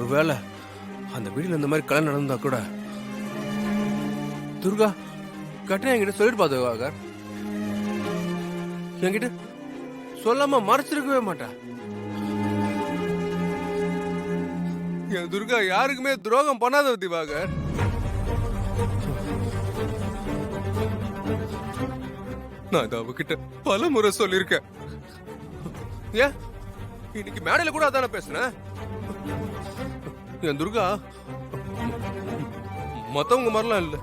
ஒருவேளை அந்த வீடுல இந்த மாதிரி கல்யாணம் நடந்தா கூட துர்கா கட்டணம் என்கிட்ட சொல்லிட்டு பாத்துவாங்க. என்கிட்ட சொல்லாம மறைச்சிருக்கவே மாட்டா. என் துர்கா யாருக்குமே துரோகம் பண்ணாத திவாகர். நான் இதை அவகிட்ட பல முறை சொல்லியிருக்கேன். ஏன் இன்னைக்கு மேடையில கூட அதான பேசுனேன். என் துர்கா மத்தவங்க மாதிரிலாம் இல்ல.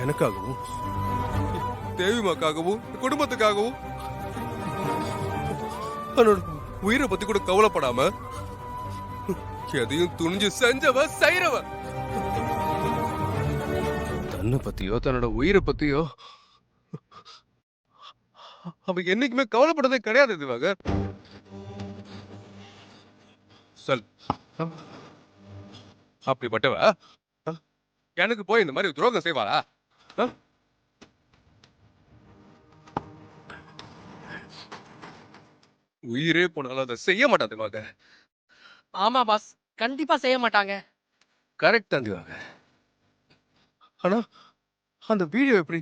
எனக்காகவும் தேவிமாக்காகவும் குடும்பத்துக்காகவும் அவனோட உயிரை பத்தி கூட கவலைப்படாம எதையும் துணிஞ்சு செஞ்சவ செய்யறவ. தன்னை பத்தியோ தன்னோட உயிரை பத்தியோ அவ என்னைக்குமே கவலைப்படதே கிடையாது திவாகர். சொல், அப்படிப்பட்டவ எனக்கு போய் இந்த மாதிரி துரோகம் செய்வாளா? உயிரே போனாலும் அதை செய்ய மாட்டா திவாகர். ஆமா பாஸ், கண்டிப்பா செய்ய மாட்டாங்க. கரெக்ட் தான் திவாகர். ஆனா அந்த வீடியோ எப்படி,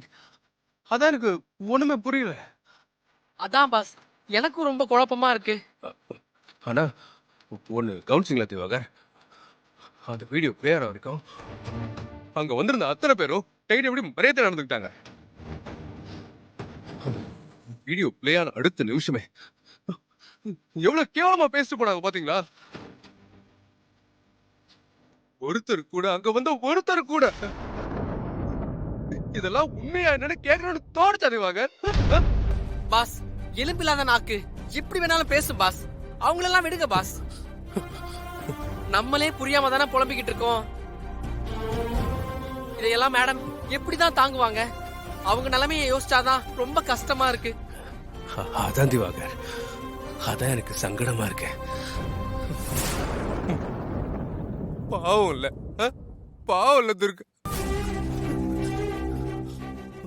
அதான் எனக்கு ஒண்ணுமே புரியல. அதான் பாஸ், எனக்கும் ரொம்ப குழப்பமா இருக்கு. ஆனா ஒண்ணு கவுன்சிங்களா திவாகர், அந்த வீடியோ பிளேயர் வரைக்கும் அங்க வந்திருந்த அத்தனை பேரும் டைட் எப்படி மரியாதை நடந்துக்கிட்டாங்க. வீடியோ பிளே ஆன அடுத்த நிமிஷமே எவ்வளவு கேவலமா பேசிட்டு போனாங்க பாத்தீங்களா? ஒருத்தர் கூட அங்க வந்த ஒருத்தர் கூட இதெல்லாம் உண்மையா என்னன்னு கேட்கணும்னு தோணுச்சு திவாகர். பாஸ், எலும்பில்லாத நாக்கு எப்படி வேணாலும் பேசும் பாஸ். அவங்களெல்லாம் விடுங்க பாஸ். நம்மளே புரியாம தானே புலம்பிக்கிட்டு இருக்கோம். இதையெல்லாம் மேடம் எப்படிதான் தாங்குவாங்க? அவங்க நிலைமையை யோசிச்சாதான் ரொம்ப கஷ்டமா இருக்கு. அதான் திவாகர், அதான் எனக்கு சங்கடமா இருக்கு. பாவம் இல்ல, பாவம் இல்ல துர்கா.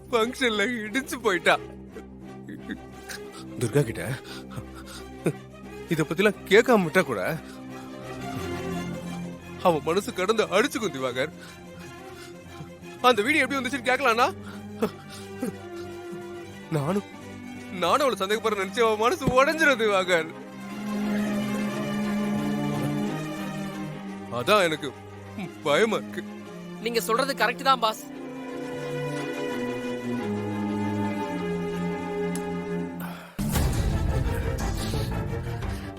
ஃபங்க்ஷன்ல இடிச்சு போயிட்டா. துர்கா கிட்ட இத பத்திலாம் கேட்காம விட்டா கூட அவன் மனசு கடந்து அடிச்சுக்கும் திவாகர். அந்த வீடியோ எப்படி வந்துச்சுன்னு கேட்கலாம்னா நானும் அவளை சந்தேகப்படுற நினைச்சு அவன் மனசு உடைஞ்சிரும் திவாகர். அதான் எனக்கு பயமா இருக்கு. நீங்க சொல்றது கரெக்ட் தான் பாஸ்.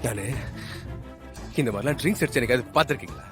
நானு இந்த மாதிரிலாம் ட்ரிங்க்ஸ் அடிச்சு எனக்கு அது பாத்திருக்கீங்களா?